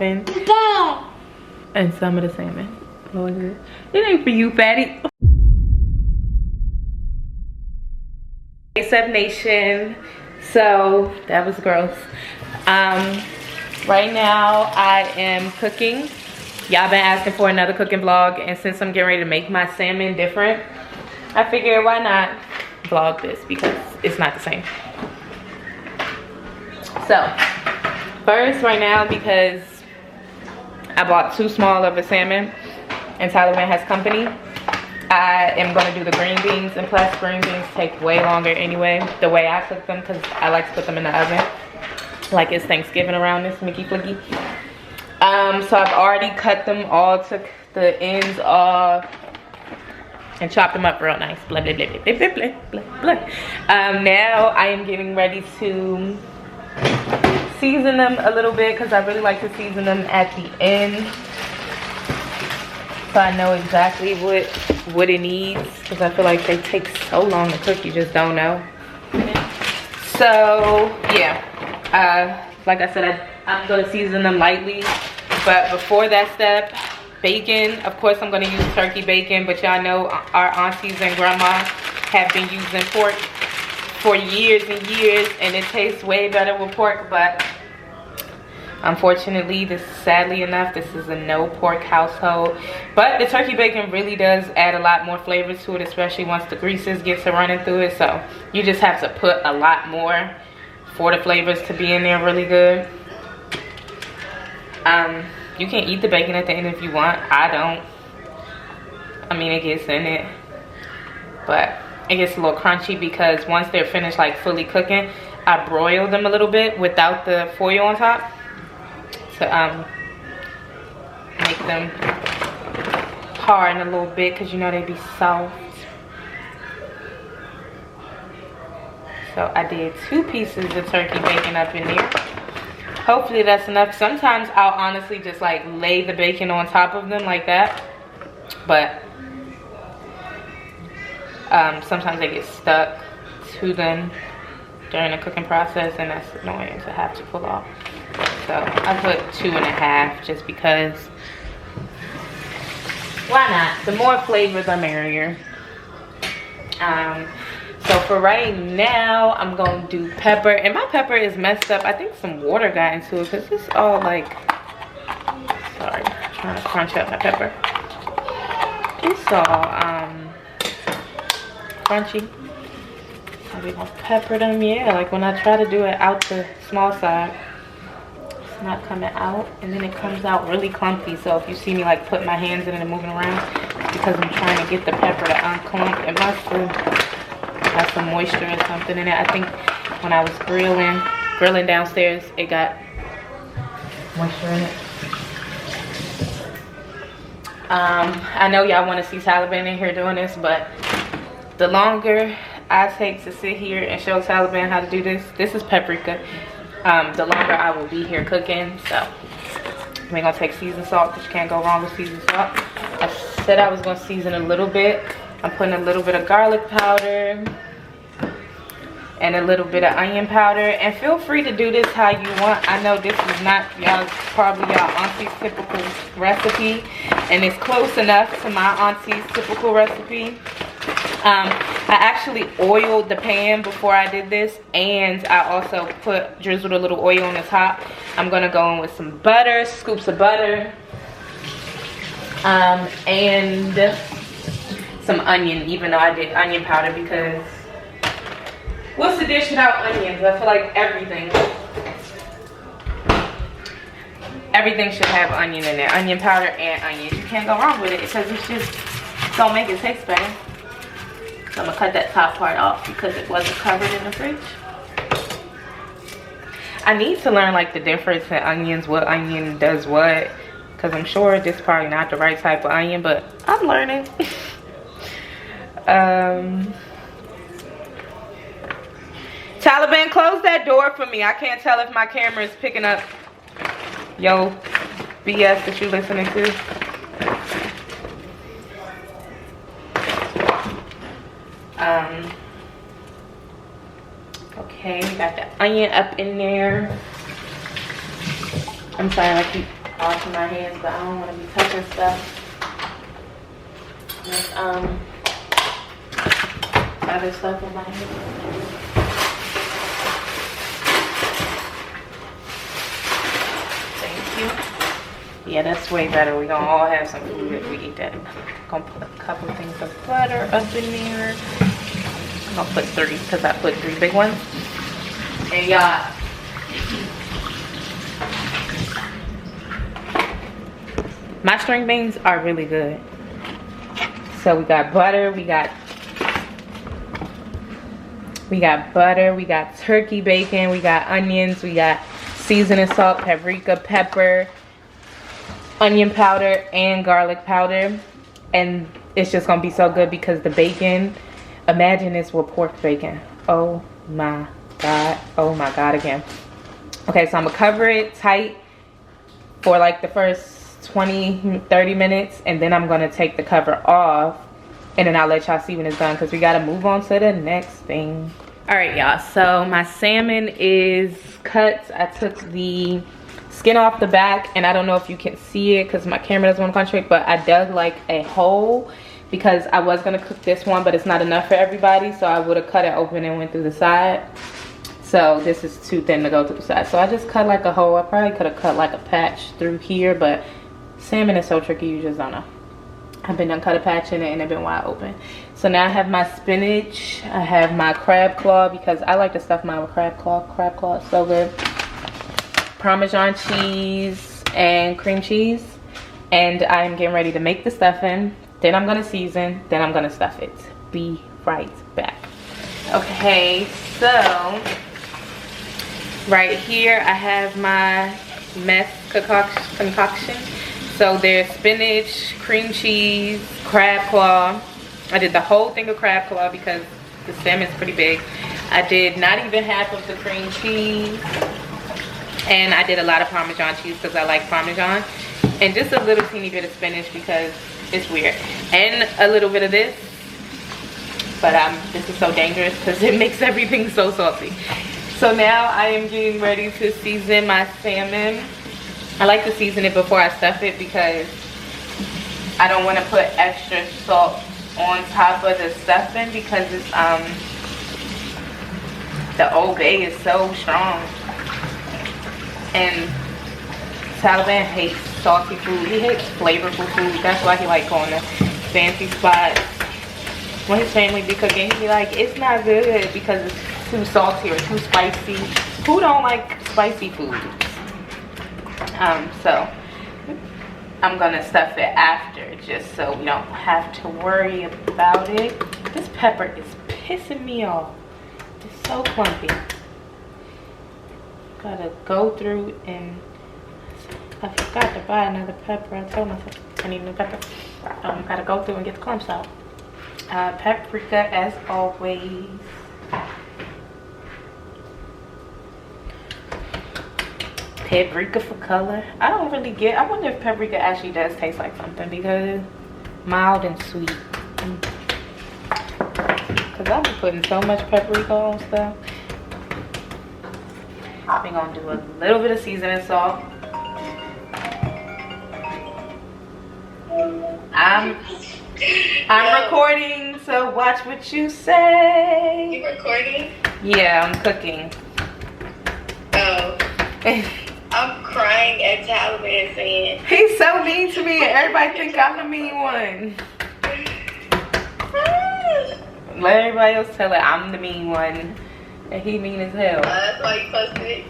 and some of the salmon. It ain't for you, fatty. ASAP Nation. So that was gross. Right now I am cooking. Y'all been asking for another cooking vlog, and since I'm getting ready to make my salmon different, I figured why not vlog this because it's not the same. So first, right now, because I bought too small of a salmon and Taliban has company, I am going to do the green beans, and plus green beans take way longer anyway the way I cook them, because I like to put them in the oven like it's Thanksgiving around this Mickey Flicky. So I've already cut them all, took the ends off and chopped them up real nice. Blah, blah, blah, blah, blah, blah, blah, blah. Now I am getting ready to season them a little bit, because I really like to season them at the end, so I know exactly what it needs, because I feel like they take so long to cook, you just don't know. So yeah, like I said, I'm going to season them lightly. But before that step, bacon, of course I'm going to use turkey bacon, but y'all know our aunties and grandmas have been using pork for years and years, and it tastes way better with pork. But unfortunately, sadly enough, this is a no pork household. But the turkey bacon really does add a lot more flavor to it, especially once the greases get to running through it. So you just have to put a lot more for the flavors to be in there really good. You can eat the bacon at the end if you want. I don't. I mean, it gets in it, but it gets a little crunchy because once they're finished like fully cooking, I broil them a little bit without the foil on top to make them harden a little bit, because you know they be soft. So I did 2 pieces of turkey bacon up in there. Hopefully that's enough. Sometimes I'll honestly just like lay the bacon on top of them like that, but sometimes they get stuck to them during the cooking process, and that's annoying to have to pull off. So I put 2.5 just because, why not? The more flavor the merrier. So for right now, I'm going to do pepper. And my pepper is messed up. I think some water got into it, because it's all like, sorry, I'm trying to crunch up my pepper. It's all crunchy. So we're going to pepper them. Yeah, like when I try to do it out the small side, it's not coming out. And then it comes out really clumpy. So if you see me like put my hands in it and moving around, it's because I'm trying to get the pepper to unclump. It must have some moisture or something in it. I think when I was grilling downstairs, it got moisture in it. I know y'all want to see Taliban in here doing this, but the longer I take to sit here and show Taliban how to do this is paprika, the longer I will be here cooking. So we're gonna take seasoned salt, because you can't go wrong with seasoned salt. I said I was gonna season a little bit. I'm putting a little bit of garlic powder and a little bit of onion powder. And feel free to do this how you want. I know this is not probably y'all auntie's typical recipe, and it's close enough to my auntie's typical recipe. I actually oiled the pan before I did this, and I also drizzled a little oil on the top. I'm gonna go in with some butter, scoops of butter, and some onion, even though I did onion powder, because what's the dish without onions? I feel like everything should have onion in there. Onion powder and onions. You can't go wrong with it, because it's just gonna make it taste better. So I'm gonna cut that top part off because it wasn't covered in the fridge. I need to learn like the difference in onions, what onion does what, because I'm sure this is probably not the right type of onion, but I'm learning. Taliban, close that door for me. I can't tell if my camera is picking up yo BS that you listening to. Okay, we got the onion up in there. I'm sorry, I keep washing my hands, but I don't want to be touching stuff. With, other stuff in my hands. Thank you. Yeah, that's way better. We're gonna all have some food if we eat that. I'm gonna put a couple of things of butter up in there. I'm gonna put 3 because I put 3 big ones. And y'all, my string beans are really good. So we got butter, we got butter, we got turkey bacon, we got onions, we got seasoning salt, paprika, pepper, onion powder, and garlic powder. And it's just gonna be so good because the bacon, imagine this with pork bacon. Oh my god, oh my god again. Okay, so I'm gonna cover it tight for like the first 20-30 minutes, and then I'm gonna take the cover off, and then I'll let y'all see when it's done because we gotta move on to the next thing. All right, y'all, so my salmon is cut. I took the skin off the back, and I don't know if you can see it because my camera doesn't want to concentrate, but I dug like a hole because I was gonna cook this one, but it's not enough for everybody, so I would have cut it open and went through the side. So this is too thin to go through the side, so I just cut like a hole. I probably could have cut like a patch through here, but salmon is so tricky, you just don't know. I've been done cut a patch in it and it's been wide open. So now I have my spinach, I have my crab claw because I like to stuff mine with crab claw. Crab claw is so good. Parmesan cheese and cream cheese. And I'm getting ready to make the stuffing. Then I'm gonna season, then I'm gonna stuff it. Be right back. Okay, so right here I have my mess concoction. So there's spinach, cream cheese, crab claw. I did the whole thing of crab claw because the salmon's pretty big. I did not even half of the cream cheese. And I did a lot of Parmesan cheese because I like Parmesan. And just a little teeny bit of spinach because it's weird. And a little bit of this. But this is so dangerous because it makes everything so salty. So now I am getting ready to season my salmon. I like to season it before I stuff it because I don't want to put extra salt on top of the stuffing because it's the Old Bay is so strong. And Taliban hates salty food. He hates flavorful food. That's why he like going to fancy spots. When his family be cooking, he be like, it's not good because it's too salty or too spicy. Who don't like spicy food? So I'm gonna stuff it after just so we don't have to worry about it. This pepper is pissing me off. It's so clumpy. Gotta go through and I forgot to buy another pepper. I told myself I need new pepper. Gotta go through and get the clumps out. Paprika as always. Paprika for color. I don't really get. I wonder if paprika actually does taste like something because mild and sweet. Cause I've been putting so much paprika on stuff. We're gonna do a little bit of seasoning salt. I'm recording, so watch what you say. You recording? Yeah, I'm cooking. Oh. I'm crying at Taliban saying he's so mean to me and everybody think I'm the mean one. Let everybody else tell it I'm the mean one and he mean as hell. That's why you posted it?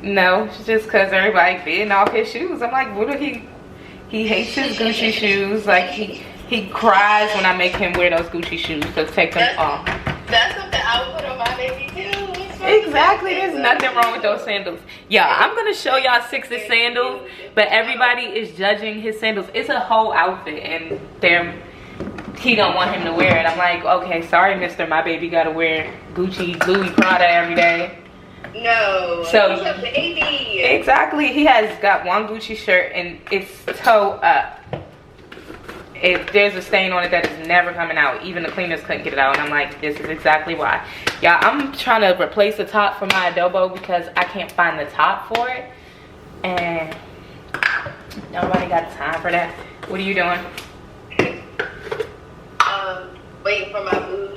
No, it's just because everybody bidding off his shoes. I'm like, what do he hates his Gucci shoes. Like he cries when I make him wear those Gucci shoes. So take them off. That's something I would put on my baby too. Exactly, there's nothing wrong with those sandals. Yeah, I'm gonna show y'all 6 sandals, but everybody is judging his sandals. It's a whole outfit and he don't want him to wear it. I'm like, okay, sorry mister, my baby gotta wear Gucci, Louis, Prada every day. No, so he's a baby. Exactly, he has got one Gucci shirt and it's toe up. There's a stain on it that is never coming out. Even the cleaners couldn't get it out. And I'm like, this is exactly why. Y'all, I'm trying to replace the top for my adobo because I can't find the top for it. And Nobody got time for that. What are you doing? Waiting for my food.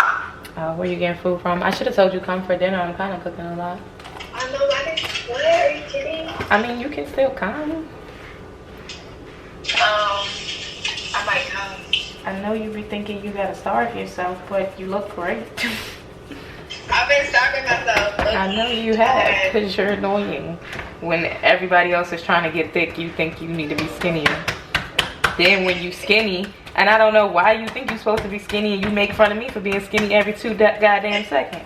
Oh, where you getting food from? I should have told you come for dinner. I'm kind of cooking a lot. I know, I didn't. What? Are you kidding? I mean, you can still come. I might come. I know you be thinking you gotta starve yourself, but you look great. I've been starving myself. I know you have, because you're annoying. When everybody else is trying to get thick, you think you need to be skinnier. Then when you skinny, and I don't know why you think you're supposed to be skinny, and you make fun of me for being skinny every 2 goddamn seconds.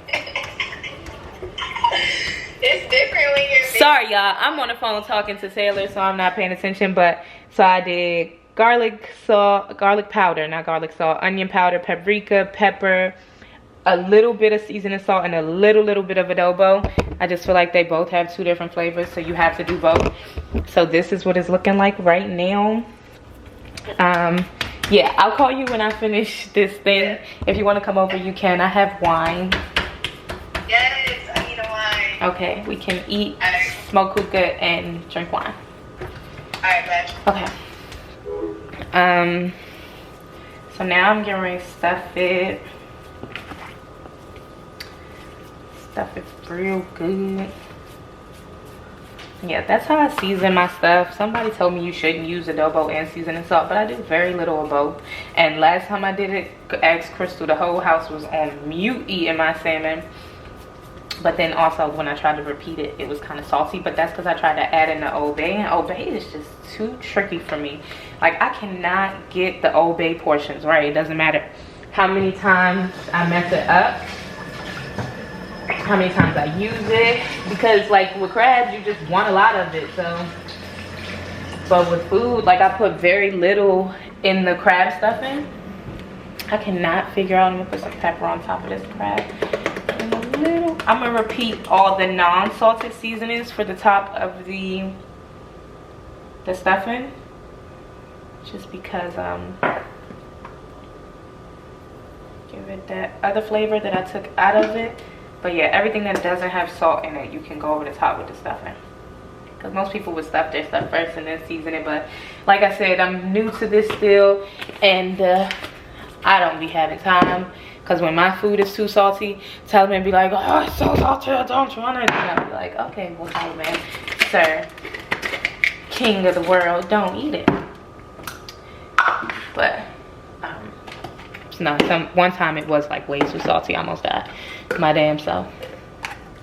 It's different when you're big. Sorry, y'all. I'm on the phone talking to Taylor, so I'm not paying attention. But so I did garlic salt, garlic powder, not garlic salt, onion powder, paprika, pepper, a little bit of seasoning salt, and a little bit of adobo. I just feel like they both have 2 different flavors, so you have to do both. So this is what it's looking like right now. Yeah, I'll call you when I finish this thing. If you want to come over, you can. I have wine. Yes, I need a wine. Okay, we can eat, Alright. smoke hookah, and drink wine. Alright, bet. Okay. So now I'm getting ready to stuff it. Stuff it real good. Yeah, that's how I season my stuff. Somebody told me you shouldn't use adobo and seasoning salt, but I do very little of both. And last time I did it, asked Crystal, the whole house was on mute eating my salmon. But then also when I tried to repeat it, it was kind of salty. But that's because I tried to add in the Old Bay, and Old Bay is just too tricky for me. Like, I cannot get the Old Bay portions right. It doesn't matter how many times I mess it up, how many times I use it, because like with crabs, you just want a lot of it. So, but with food, like, I put very little in the crab stuffing. I cannot figure out. I'm gonna put some pepper on top of this crab. And a little. I'm gonna repeat all the non-salted seasonings for the top of the stuffing, just because give it that other flavor that I took out of it. But yeah, everything that doesn't have salt in it, you can go over the top with the stuffing. Because most people would stuff their stuff first and then season it. But like I said, I'm new to this still. And I don't be having time. Because when my food is too salty, Salmon be like, oh, it's so salty, I don't want it. And I'll be like, okay, well, Salmon, sir, king of the world, don't eat it. But no, one time it was like way too salty. I almost died my damn self.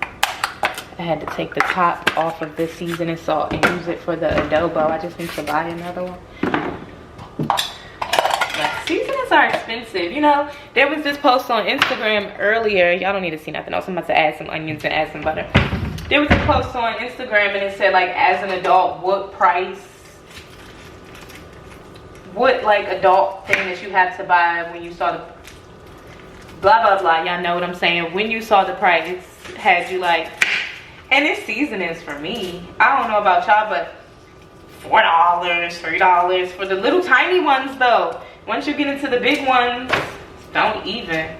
I had to take the top off of the seasoning salt and use it for the adobo. I just need to buy another one. But seasonings are expensive. You know, there was this post on Instagram earlier. Y'all don't need to see nothing else. I'm about to add some onions and add some butter. There was a post on Instagram and it said, like, as an adult, what like adult thing that you have to buy when you saw the blah blah blah, y'all know what I'm saying, when you saw the price, had you like, and it's seasonings for me, I don't know about y'all, but $4, $3 for the little tiny ones though. Once you get into the big ones, don't even.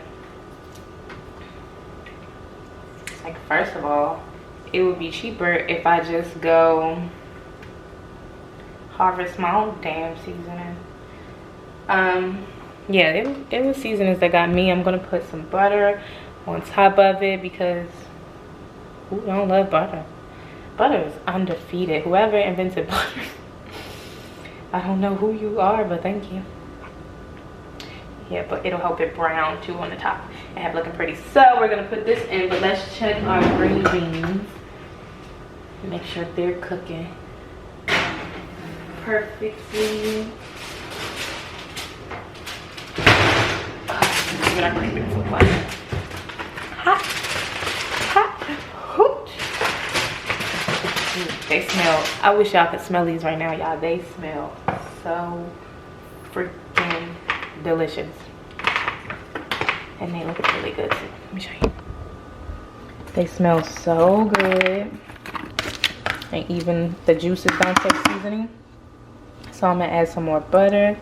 Like, first of all, it would be cheaper if I just go harvest my own damn seasoning. Yeah, it was seasonings that got me. I'm gonna put some butter on top of it because who don't love butter? Butter is undefeated. Whoever invented butter, I don't know who you are, but thank you. Yeah, but it'll help it brown too on the top and have looking pretty. So we're gonna put this in, but let's check our green beans. Make sure they're cooking perfectly. What our green beans look like. Hot, hot, hoot. They smell. I wish y'all could smell these right now, y'all. They smell so freaking delicious, and they look really good too. Let me show you. They smell so good, and even the juices don't taste seasoning. So I'm gonna add some more butter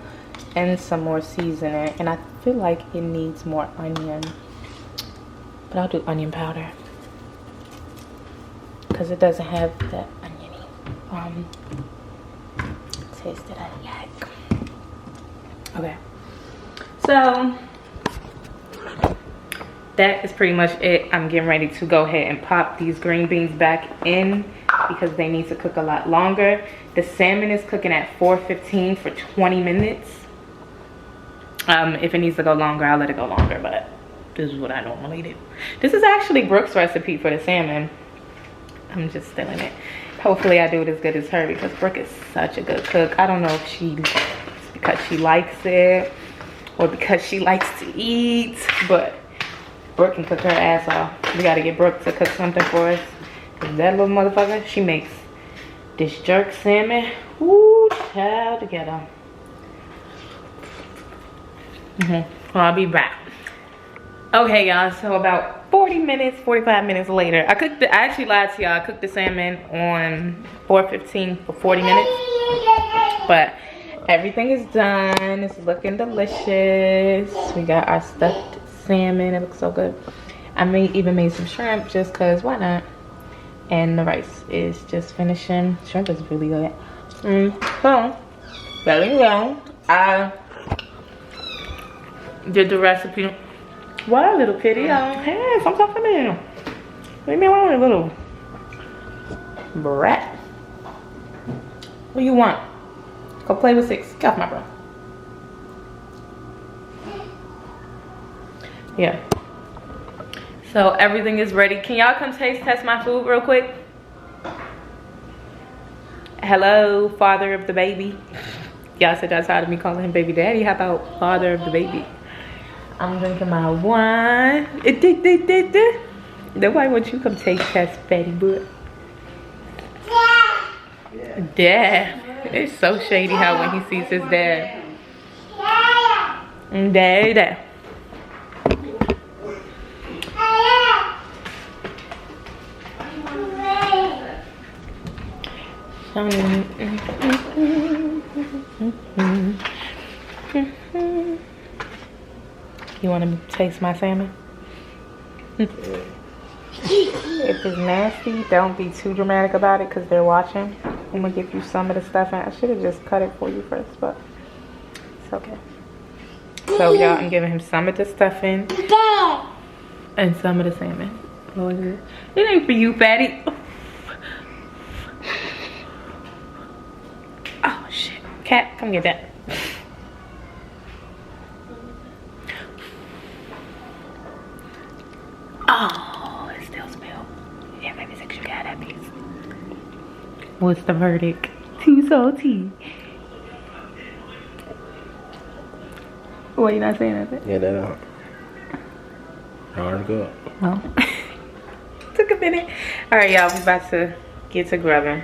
and some more seasoning, and I feel like it needs more onion, but I'll do onion powder because it doesn't have that oniony taste that I like. Okay. So that is pretty much it. I'm getting ready to go ahead and pop these green beans back in because they need to cook a lot longer. The salmon is cooking at 415 for 20 minutes. If it needs to go longer, I'll let it go longer, but this is what I normally do. This is actually Brooke's recipe for the salmon. I'm just stealing it. Hopefully I do it as good as her because Brooke is such a good cook. I don't know if it's because she likes it or because she likes to eat, but Brooke can cook her ass off. We gotta get Brooke to cook something for us. Cause that little motherfucker, she makes this jerk salmon. Woo, child together. Well, I'll be back. Okay, y'all, so about 45 minutes later, I actually lied to y'all. I cooked the salmon on 415 for 40 minutes. But everything is done. It's looking delicious. We got our stuffed salmon. It looks so good. I even made some shrimp just cause why not? And the rice is just finishing. Shrimp is really good. So there you go. I did the recipe. What, little kitty? Hey, come talk to me. Leave me alone, little brat. What do you want? Go play with 6. Get off my bro. Yeah. So everything is ready. Can y'all come taste test my food real quick? Hello, father of the baby. Y'all said that's tired of me calling him baby daddy. How about father of the baby? I'm drinking my wine. Nobody wants you to come taste test fatty boy. Dad. It's so shady how when he sees his dad. Dad. You want to taste my salmon? If it's nasty, don't be too dramatic about it because they're watching. I'm going to give you some of the stuff. I should have just cut it for you first, but it's okay. So, y'all, I'm giving him some of the stuffing and some of the salmon. What is it? It ain't for you, fatty. Oh, shit. Cat, come get that. Oh, it still spilled. Yeah, maybe 6 you got that piece. What's the verdict? Too salty. Why you not saying nothing? Yeah, that out. Hard to go. No. Took a minute. Alright, y'all, we about to get to grubbing.